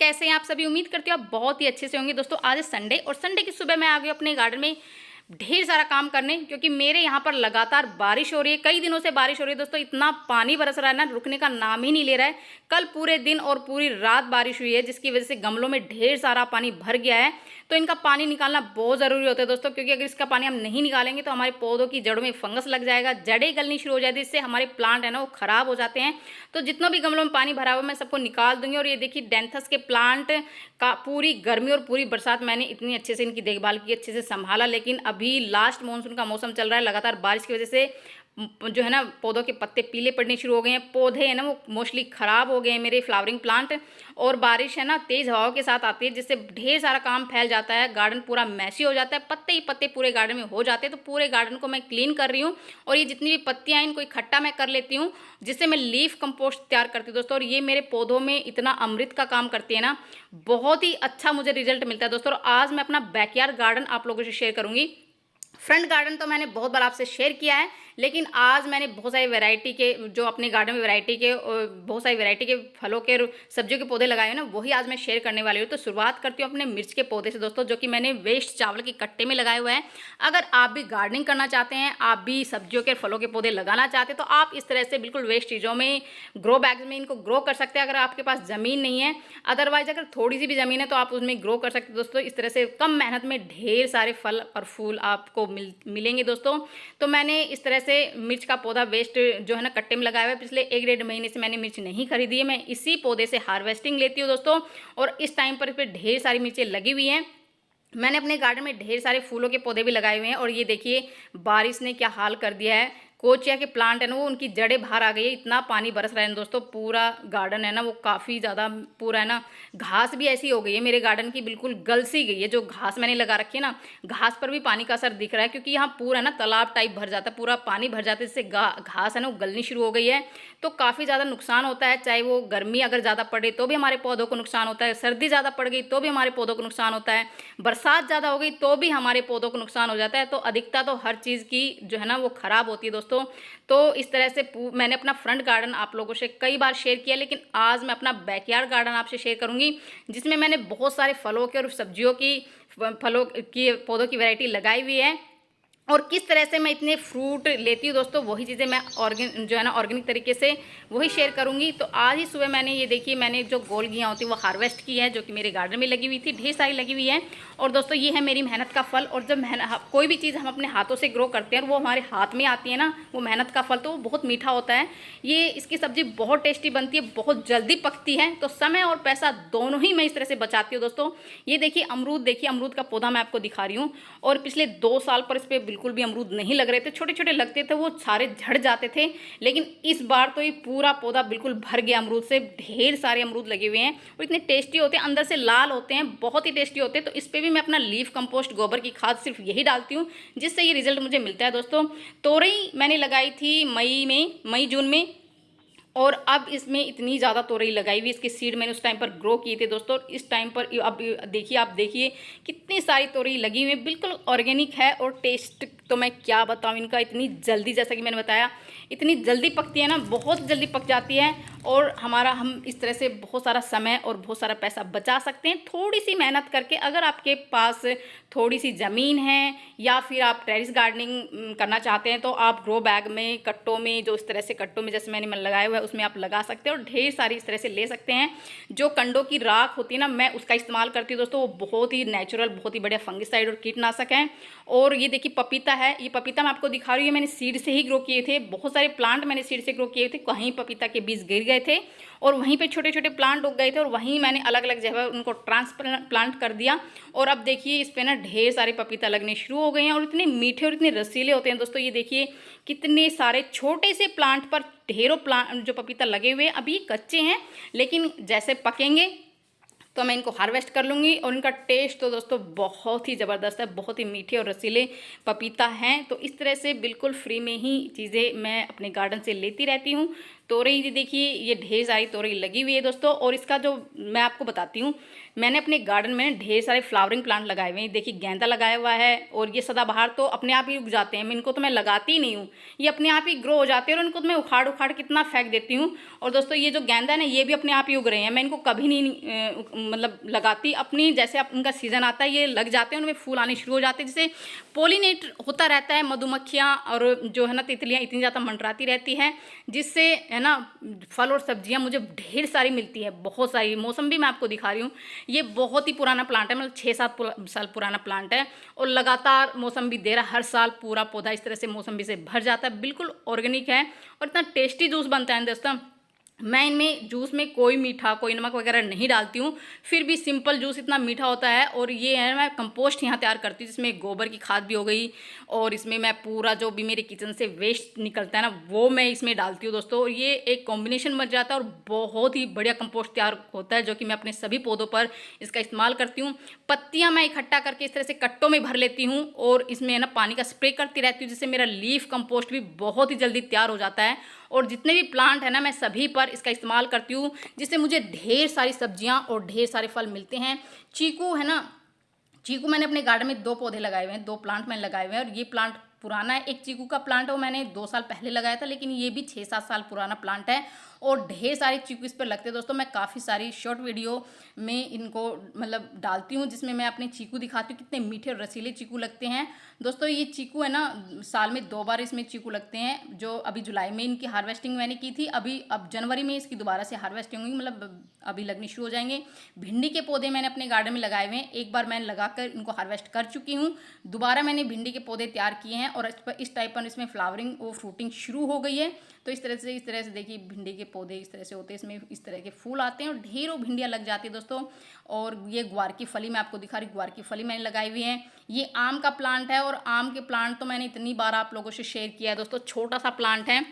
कैसे हैं आप सभी। उम्मीद करती हूँ आप बहुत ही अच्छे से होंगे। दोस्तों आज है संडे और संडे की सुबह मैं आ गई अपने गार्डन में ढेर सारा काम करने, क्योंकि मेरे यहाँ पर लगातार बारिश हो रही है। कई दिनों से बारिश हो रही है दोस्तों, इतना पानी बरस रहा है ना, रुकने का नाम ही नहीं ले रहा है। कल पूरे दिन और पूरी रात बारिश हुई है, जिसकी वजह से गमलों में ढेर सारा पानी भर गया है। तो इनका पानी निकालना बहुत ज़रूरी होता है दोस्तों, क्योंकि अगर इसका पानी हम नहीं निकालेंगे तो हमारे पौधों की जड़ों में फंगस लग जाएगा, जड़ें गलनी शुरू हो जाती है, इससे हमारे प्लांट है ना वो ख़राब हो जाते हैं। तो जितना भी गमलों में पानी भरा हुआ मैं सबको निकाल दूंगी। और ये देखिए डेंथस के प्लांट का पूरी गर्मी और पूरी बरसात मैंने इतनी अच्छे से इनकी देखभाल की, अच्छे से संभाला। लेकिन अभी लास्ट मानसून का मौसम चल रहा है, लगातार बारिश की वजह से जो है ना पौधों के पत्ते पीले पड़ने शुरू हो गए हैं, पौधे है ना वो मोस्टली ख़राब हो गए हैं मेरे फ्लावरिंग प्लांट। और बारिश है ना तेज़ हवाओं के साथ आती है, जिससे ढेर सारा काम फैल जाता है, गार्डन पूरा मैसी हो जाता है, पत्ते ही पत्ते पूरे गार्डन में हो जाते हैं। तो पूरे गार्डन को मैं क्लीन कर रही हूँ और ये जितनी भी पत्तियाँ हैं इनको इकट्ठा मैं कर लेती हूँ, जिससे मैं लीफ कंपोस्ट तैयार करती हूँ दोस्तों। और ये मेरे पौधों में इतना अमृत का काम करती है ना, बहुत ही अच्छा मुझे रिजल्ट मिलता है दोस्तों। और आज मैं अपना बैकयार्ड गार्डन आप लोगों से शेयर करूँगी। फ्रंट गार्डन तो मैंने बहुत बार आपसे शेयर किया है, लेकिन आज मैंने बहुत सारी वैरायटी के जो अपने गार्डन में बहुत सारी वैरायटी के फलों के सब्जियों के पौधे लगाए हैं ना, वही आज मैं शेयर करने वाली हूँ। तो शुरुआत करती हूँ अपने मिर्च के पौधे से दोस्तों, जो कि मैंने वेस्ट चावल के कट्टे में लगाए हुए हैं। अगर आप भी गार्डनिंग करना चाहते हैं, आप भी सब्जियों के फलों के पौधे लगाना चाहते हैं, तो आप इस तरह से बिल्कुल वेस्ट चीज़ों में ग्रो बैग्स में इनको ग्रो कर सकते हैं, अगर आपके पास ज़मीन नहीं है। अदरवाइज अगर थोड़ी सी भी ज़मीन है तो आप उसमें ग्रो कर सकते हैं दोस्तों। इस तरह से कम मेहनत में ढेर सारे फल और फूल आपको मिलेंगे दोस्तों। तो मैंने इस तरह से मिर्च का पौधा वेस्ट जो है ना कट्टे में लगाया हुआ है। पिछले 1-1.5 महीने से मैंने मिर्च नहीं खरीदी है, मैं इसी पौधे से हार्वेस्टिंग लेती हूँ दोस्तों। और इस टाइम पर इस पर ढेर सारी मिर्चें लगी हुई हैं। मैंने अपने गार्डन में ढेर सारे फूलों के पौधे भी लगाए हुए हैं। और ये देखिए बारिश ने क्या हाल कर दिया है, कोचिया के प्लांट है ना वो उनकी जड़ें बाहर आ गई है, इतना पानी बरस रहा है दोस्तों। पूरा गार्डन है ना वो काफ़ी ज़्यादा पूरा है ना, घास भी ऐसी हो गई है मेरे गार्डन की, बिल्कुल गल सी गई है। जो घास मैंने लगा रखी है ना, घास पर भी पानी का असर दिख रहा है, क्योंकि यहाँ पूरा ना तालाब टाइप भर जाता है, पूरा पानी भर जाता है, जिससे घास है ना वो गलनी शुरू हो गई है। तो काफ़ी ज़्यादा नुकसान होता है, चाहे वो गर्मी अगर ज़्यादा पड़े तो भी हमारे पौधों को नुकसान होता है, सर्दी ज़्यादा पड़ गई तो भी हमारे पौधों को नुकसान होता है, बरसात ज़्यादा हो गई तो भी हमारे पौधों को नुकसान हो जाता है। तो अधिकता तो हर चीज़ की जो है ना वो ख़राब होती है दोस्तों। तो इस तरह से मैंने अपना फ्रंट गार्डन आप लोगों से कई बार शेयर किया, लेकिन आज मैं अपना बैकयार्ड गार्डन आपसे शेयर करूंगी, जिसमें मैंने बहुत सारे फलों के और सब्जियों की फलों की पौधों की वैरायटी लगाई हुई है। और किस तरह से मैं इतने फ्रूट लेती हूँ दोस्तों, वही चीज़ें मैं जो है ना ऑर्गेनिक तरीके से वही शेयर करूँगी। तो आज ही सुबह मैंने ये देखिए मैंने जो गोलगियाँ होती है वो हार्वेस्ट की है, जो कि मेरे गार्डन में लगी हुई थी, ढेर सारी लगी हुई है। और दोस्तों ये है मेरी मेहनत का फल। और जब कोई भी चीज़ हम अपने हाथों से ग्रो करते हैं और वो हमारे हाथ में आती है ना वो मेहनत का फल, तो वो बहुत मीठा होता है। ये इसकी सब्ज़ी बहुत टेस्टी बनती है, बहुत जल्दी पकती है। तो समय और पैसा दोनों ही मैं इस तरह से बचाती हूँ दोस्तों। ये देखिए अमरूद, देखिए अमरूद का पौधा मैं आपको दिखा रही हूँ। और पिछले 2 साल पर इस पर बिल्कुल भी अमरूद नहीं लग रहे थे, छोटे छोटे लगते थे, वो सारे झड़ जाते थे। लेकिन इस बार तो ये पूरा पौधा बिल्कुल भर गया अमरूद से, ढेर सारे अमरूद लगे हुए हैं और इतने टेस्टी होते हैं, अंदर से लाल होते हैं, बहुत ही टेस्टी होते हैं। तो इस पर भी मैं अपना लीफ कंपोस्ट गोबर की खाद सिर्फ यही डालती हूँ, जिससे ये रिजल्ट मुझे मिलता है दोस्तों। तोरई मैंने लगाई थी मई जून में, और अब इसमें इतनी ज़्यादा तोरई लगाई हुई, इसके सीड मैंने उस टाइम पर ग्रो किए थे दोस्तों। इस टाइम पर अब देखिए आप देखिए कितनी सारी तोरई लगी हुई है, बिल्कुल ऑर्गेनिक है। और टेस्ट तो मैं क्या बताऊँ इनका, इतनी जल्दी, जैसा कि मैंने बताया इतनी जल्दी पकती है ना, बहुत जल्दी पक जाती है। और हम इस तरह से बहुत सारा समय और बहुत सारा पैसा बचा सकते हैं, थोड़ी सी मेहनत करके। अगर आपके पास थोड़ी सी ज़मीन है या फिर आप टेरेस गार्डनिंग करना चाहते हैं, तो आप ग्रो बैग में कट्टों में, जो इस तरह से कट्टों में जैसे मैंने लगाया हुआ है उसमें आप लगा सकते हैं और ढेर सारी इस तरह से ले सकते हैं। जो कंडों की राख होती है ना, मैं उसका इस्तेमाल करती हूँ दोस्तों, वो बहुत ही नेचुरल, बहुत ही बढ़िया फंगिसाइड और कीटनाशक है। और ये देखिए पपीता है, ये पपीता मैं आपको दिखा रही हूँ, मैंने सीड से ही ग्रो किए थे, बहुत सारे प्लांट मैंने सीड से ग्रो किए थे। कहीं पपीता के बीज गिर गए थे और वहीं पे छोटे छोटे प्लांट उग गए थे, और वहीं मैंने अलग अलग जगह उनको ट्रांसप्लांट कर दिया। और अब देखिए इस पे ना ढेर सारे पपीता लगने शुरू हो गए हैं और इतने मीठे और इतने रसीले होते हैं दोस्तों। ये देखिए कितने सारे छोटे से प्लांट पर ढेरों प्लांट जो पपीता लगे हुए हैं। अभी कच्चे हैं, लेकिन जैसे पकेंगे तो मैं इनको हार्वेस्ट कर लूँगी। और इनका टेस्ट तो दोस्तों बहुत ही ज़बरदस्त है, बहुत ही मीठे और रसीले पपीता हैं। तो इस तरह से बिल्कुल फ्री में ही चीज़ें मैं अपने गार्डन से लेती रहती हूँ। तोरई देखिए, ये ढेर सारी तोरई लगी हुई है दोस्तों। और इसका जो मैं आपको बताती हूँ, मैंने अपने गार्डन में ढेर सारे फ्लावरिंग प्लांट लगाए हुए हैं। देखिए गेंदा लगाया हुआ है, और ये सदाबहार तो अपने आप ही उग जाते हैं, मैं इनको तो मैं लगाती ही नहीं हूँ, ये अपने आप ही ग्रो हो जाते हैं और इनको तो मैं उखाड़ उखाड़ कितना फेंक देती हूँ। और दोस्तों ये जो गेंदा है ना, ये भी अपने आप ही उग रहे हैं, मैं इनको कभी नहीं मतलब लगाती, अपनी जैसे उनका सीज़न आता है ये लग जाते हैं, उनमें फूल आने शुरू हो जाते हैं, जिससे पोलिनेट होता रहता है, मधुमक्खियाँ और जो है ना तितलियाँ इतनी ज़्यादा मंडराती रहती हैं, जिससे है ना फल और सब्जियाँ मुझे ढेर सारी मिलती है, बहुत सारी। मौसम्बी मैं आपको दिखा रही हूँ, ये बहुत ही पुराना प्लांट है, मतलब 6-7 साल पुराना प्लांट है, और लगातार मौसम्बी दे रहा है। हर साल पूरा पौधा इस तरह से मौसम्बी से भर जाता है, बिल्कुल ऑर्गेनिक है, और इतना टेस्टी जूस बनता है दोस्तों। मैं इनमें जूस में कोई मीठा, कोई नमक वगैरह नहीं डालती हूँ, फिर भी सिंपल जूस इतना मीठा होता है। और ये है, मैं कंपोस्ट यहाँ तैयार करती हूँ, जिसमें गोबर की खाद भी हो गई, और इसमें मैं पूरा जो भी मेरे किचन से वेस्ट निकलता है ना, वो मैं इसमें डालती हूँ दोस्तों। और ये एक कॉम्बिनेशन बन जाता है और बहुत ही बढ़िया कंपोस्ट तैयार होता है, जो कि मैं अपने सभी पौधों पर इसका इस्तेमाल करती हूँ। पत्तियाँ मैं इकट्ठा करके इस तरह से कट्टों में भर लेती हूँ, और इसमें है ना पानी का स्प्रे करती रहती हूँ, जिससे मेरा लीफ कंपोस्ट भी बहुत ही जल्दी तैयार हो जाता है। और जितने भी प्लांट है ना, मैं सभी पर इसका इस्तेमाल करती हूँ, जिससे मुझे ढेर सारी सब्जियां और ढेर सारे फल मिलते हैं। चीकू है ना, चीकू मैंने अपने गार्डन में 2 पौधे लगाए हुए हैं, 2 प्लांट मैंने लगाए हुए हैं, और ये प्लांट पुराना है। एक चीकू का प्लांट है, वो मैंने 2 साल पहले लगाया था, लेकिन ये भी 6-7 साल पुराना प्लांट है, और ढेर सारे चीकू इस पर लगते हैं दोस्तों। मैं काफ़ी सारी शॉर्ट वीडियो में इनको मतलब डालती हूँ, जिसमें मैं अपने चीकू दिखाती हूँ, कितने मीठे और रसीले चीकू लगते हैं दोस्तों। ये चीकू है ना, साल में 2 बार इसमें चीकू लगते हैं, जो अभी जुलाई में इनकी हार्वेस्टिंग मैंने की थी, अब जनवरी में इसकी दोबारा से हार्वेस्टिंग होगी, मतलब अभी लगने शुरू हो जाएंगे। भिंडी के पौधे मैंने अपने गार्डन में लगाए हुए हैं, एक बार मैंने लगाकर इनको हार्वेस्ट कर चुकी हूँ, दोबारा मैंने भिंडी के पौधे तैयार किए हैं, और इस टाइप पर इसमें फ्लावरिंग और फ्रूटिंग शुरू हो गई है। तो इस तरह से देखिए भिंडी के पौधे इस तरह से होते हैं, इसमें इस तरह के फूल आते हैं, और ढेरों भिंडियाँ लग जाती है दोस्तों। और ये ग्वार की फली मैं आपको दिखा रही हूँ, ग्वार की फली मैंने लगाई हुई है। ये आम का प्लांट है, और आम के प्लांट तो मैंने इतनी बार आप लोगों से शेयर किया है दोस्तों, छोटा सा प्लांट है।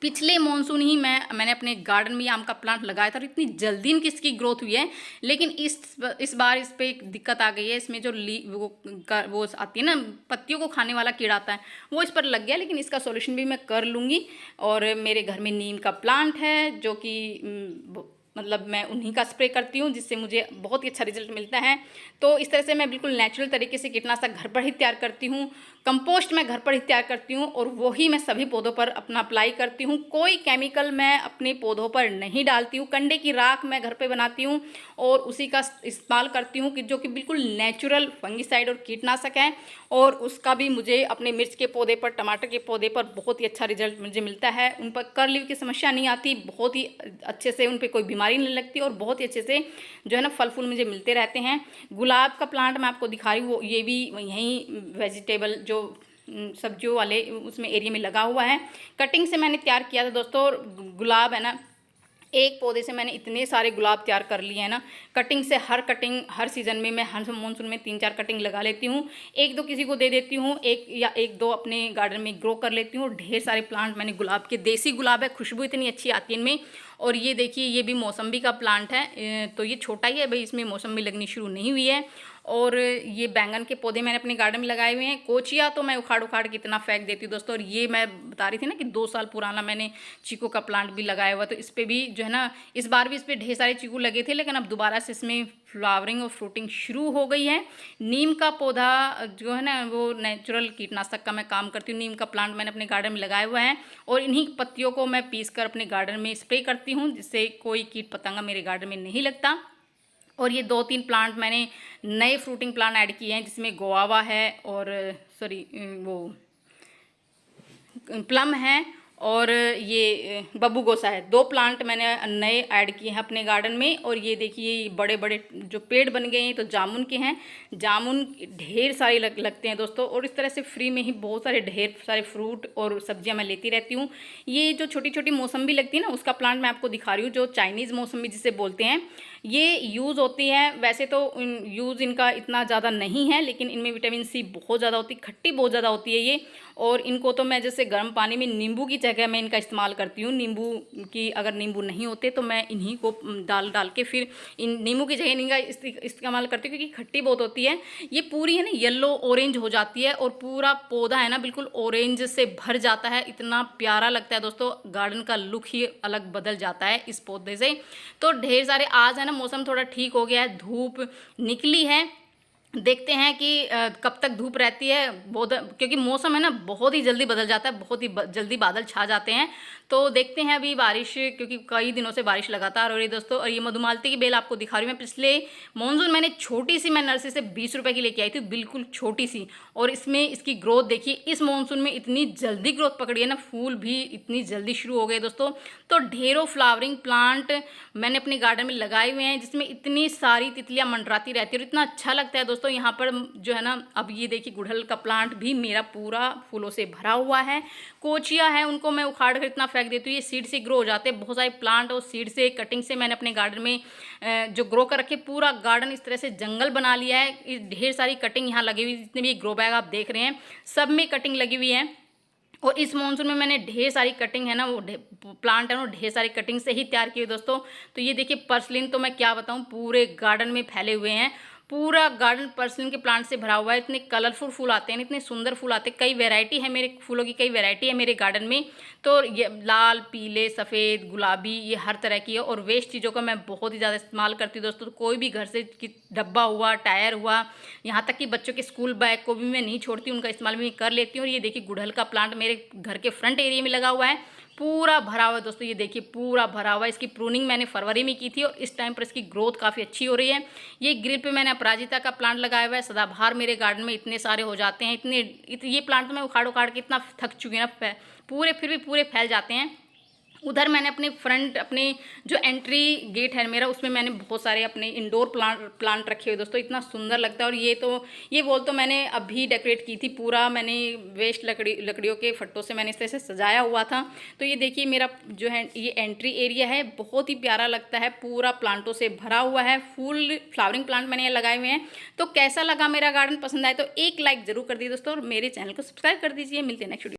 पिछले मानसून ही मैंने अपने गार्डन में आम का प्लांट लगाया था, और इतनी जल्दी इनकी इसकी ग्रोथ हुई है। लेकिन इस बार इस पर एक दिक्कत आ गई है, इसमें जो वो आती है ना, पत्तियों को खाने वाला कीड़ा आता है, वो इस पर लग गया, लेकिन इसका सॉल्यूशन भी मैं कर लूँगी। और मेरे घर में नीम का प्लांट है, जो कि मतलब मैं उन्हीं का स्प्रे करती हूँ, जिससे मुझे बहुत ही अच्छा रिजल्ट मिलता है। तो इस तरह से मैं बिल्कुल नेचुरल तरीके से कीटनाशक घर पर ही तैयार करती हूँ, कंपोस्ट मैं घर पर ही तैयार करती हूँ, और वही मैं सभी पौधों पर अपना अप्लाई करती हूँ। कोई केमिकल मैं अपने पौधों पर नहीं डालती हूँ। कंडे की राख मैं घर पे बनाती हूँ, और उसी का इस्तेमाल करती हूँ, कि जो कि बिल्कुल नेचुरल फंगिसाइड और कीटनाशक है। और उसका भी मुझे अपने मिर्च के पौधे पर, टमाटर के पौधे पर बहुत ही अच्छा रिजल्ट मुझे मिलता है। उन पर कर्ल की समस्या नहीं आती, बहुत ही अच्छे से उन पर कोई बीमारी नहीं लगती, और बहुत ही अच्छे से जो है ना फल फूल मुझे मिलते रहते हैं। गुलाब का प्लांट मैं आपको दिखा रही हूँ, ये भी यहीं वेजिटेबल जो सब्जियों वाले उसमें एरिया में लगा हुआ है, कटिंग से मैंने तैयार किया था दोस्तों। और गुलाब है ना, एक पौधे से मैंने इतने सारे गुलाब तैयार कर लिए हैं ना, कटिंग से। हर सीज़न में मैं हर मानसून में 3-4 कटिंग लगा लेती हूँ, 1-2 किसी को दे देती हूँ, 1-2 अपने गार्डन में ग्रो कर लेती हूँ। ढेर सारे प्लांट मैंने गुलाब के, देसी गुलाब है, खुशबू इतनी अच्छी आती है इनमें। और ये देखिए, ये भी मौसम्बी का प्लांट है, तो ये छोटा ही है भाई, इसमें मौसम्बी लगनी शुरू नहीं हुई है। और ये बैंगन के पौधे मैंने अपने गार्डन में लगाए हुए हैं। कोचिया तो मैं उखाड़ उखाड़ के इतना फेंक देती हूँ दोस्तों। और ये मैं बता रही थी ना कि 2 साल पुराना मैंने चीकू का प्लांट भी लगाया हुआ, तो इस पर भी जो है ना, इस बार भी इस पर ढेर सारे चीकू लगे थे, लेकिन अब दोबारा से इसमें फ्लावरिंग और फ्रूटिंग शुरू हो गई है। नीम का पौधा जो है ना, वो नेचुरल कीटनाशक का मैं काम करती हूँ। नीम का प्लांट मैंने अपने गार्डन में लगाया हुआ है, और इन्हीं पत्तियों को मैं पीस कर अपने गार्डन में स्प्रे करती हूँ, जिससे कोई कीट पतंगा मेरे गार्डन में नहीं लगता। और ये 2-3 प्लांट मैंने नए फ्रूटिंग प्लांट ऐड किए हैं, जिसमें गोआवा है, और वो प्लम है, और ये बब्बू गोसा है। 2 प्लांट मैंने नए ऐड किए हैं अपने गार्डन में। और ये देखिए, बड़े बड़े जो पेड़ बन गए हैं, तो जामुन के हैं, जामुन ढेर सारे लगते हैं दोस्तों। और इस तरह से फ्री में ही बहुत सारे ढेर सारे फ्रूट और सब्जियां मैं लेती रहती हूँ। ये जो छोटी छोटी मौसम्बी लगती है ना, उसका प्लांट मैं आपको दिखा रही हूँ, जो चाइनीज़ मौसम्बी जिसे बोलते हैं। ये यूज़ होती है, वैसे तो यूज़ इनका इतना ज़्यादा नहीं है, लेकिन इनमें विटामिन सी बहुत ज़्यादा होती है, खट्टी बहुत ज़्यादा होती है ये। और इनको तो मैं जैसे गर्म पानी में नींबू की जगह मैं इनका इस्तेमाल करती हूँ। नींबू की अगर नींबू नहीं होते तो मैं इन्हीं को डाल डाल के फिर इन नींबू की जगह इनका इस्तेमाल करती हूँ, क्योंकि खट्टी बहुत होती है। ये पूरी है ना येलो ऑरेंज हो जाती है और पूरा पौधा है ना बिल्कुल ऑरेंज से भर जाता है। इतना प्यारा लगता है दोस्तों, गार्डन का लुक ही अलग बदल जाता है इस पौधे से। तो ढेर सारे आज है ना मौसम थोड़ा ठीक हो गया है, धूप निकली है, देखते हैं कि कब तक धूप रहती है। बहुत, क्योंकि मौसम है ना बहुत ही जल्दी बदल जाता है, बहुत ही जल्दी बादल छा जाते हैं। तो देखते हैं अभी बारिश, क्योंकि कई दिनों से बारिश लगातार हो रही है दोस्तों। और ये मधुमालती की बेल आपको दिखा रही हूँ मैं, पिछले मानसून मैंने छोटी सी मैं नर्सरी से 20 रुपए की लेके आई थी, बिल्कुल छोटी सी। और इसमें इसकी ग्रोथ देखिए, इस मानसून में इतनी जल्दी ग्रोथ पकड़ी है ना, फूल भी इतनी जल्दी शुरू हो गए दोस्तों। तो ढेरों फ्लावरिंग प्लांट मैंने अपने गार्डन में लगाए हुए हैं, जिसमें इतनी सारी तितलियां मंडराती रहती है और इतना अच्छा लगता है दोस्तों। यहाँ पर जो है ना, अब ये देखिए गुड़हल का प्लांट भी मेरा पूरा फूलों से भरा हुआ है। कोचिया है, उनको मैं उखाड़ कर इतना फेंक देती हूँ, ये सीड से ग्रो हो जाते हैं। बहुत सारे प्लांट और सीड से कटिंग से मैंने अपने गार्डन में जो ग्रो कर रखे, पूरा गार्डन इस तरह से जंगल बना लिया है। ढेर सारी कटिंग यहाँ लगी हुई, जितने भी ग्रो बैग आप देख रहे हैं सब में कटिंग लगी हुई है। और इस मानसून में मैंने ढेर सारी कटिंग है ना, वो प्लांट है ना, ढेर सारी कटिंग से ही तैयार किए दोस्तों। तो ये देखिए पर्सलिन, तो मैं क्या बताऊं, पूरे गार्डन में फैले हुए हैं। पूरा गार्डन पर्सलिन के प्लांट से भरा हुआ है। इतने कलरफुल फूल आते हैं, इतने सुंदर फूल आते हैं। कई वैरायटी है मेरे फूलों की, कई वैरायटी है मेरे गार्डन में। तो ये लाल, पीले, सफ़ेद, गुलाबी, ये हर तरह की है। और वेस्ट चीज़ों का मैं बहुत ही ज़्यादा इस्तेमाल करती हूँ दोस्तों। तो कोई भी घर से डब्बा हुआ, टायर हुआ, यहाँ तक कि बच्चों के स्कूल बैग को भी मैं नहीं छोड़ती, उनका इस्तेमाल भी कर लेती हूँ। और ये देखिए गुड़हल का प्लांट मेरे घर के फ्रंट एरिया में लगा हुआ है, पूरा भरा हुआ है दोस्तों। ये देखिए पूरा भरा हुआ है। इसकी प्रूनिंग मैंने फरवरी में की थी और इस टाइम पर इसकी ग्रोथ काफ़ी अच्छी हो रही है। ये ग्रिल पे मैंने अपराजिता का प्लांट लगाया हुआ है। सदाबहार मेरे गार्डन में इतने सारे हो जाते हैं, ये प्लांट तो मैं उखाड़ उखाड़ के इतना थक चुकी हूँ ना, पूरे फिर भी पूरे फैल जाते हैं। उधर मैंने अपने फ्रंट, अपने जो एंट्री गेट है मेरा, उसमें मैंने बहुत सारे अपने इंडोर प्लांट रखे हुए दोस्तों। इतना सुंदर लगता है। और ये वॉल तो मैंने अभी डेकोरेट की थी, पूरा मैंने वेस्ट लकड़ियों के फट्टों से मैंने इस तरह से सजाया हुआ था। तो ये देखिए मेरा जो है ये एंट्री एरिया है, बहुत ही प्यारा लगता है, पूरा प्लांटों से भरा हुआ है। फूल फ्लावरिंग प्लांट मैंने लगाए हुए हैं। तो कैसा लगा मेरा गार्डन, पसंद आए तो एक लाइक जरूर कर दीजिए दोस्तों, और मेरे चैनल को सब्सक्राइब कर दीजिए। मिलते हैं नेक्स्ट वीडियो।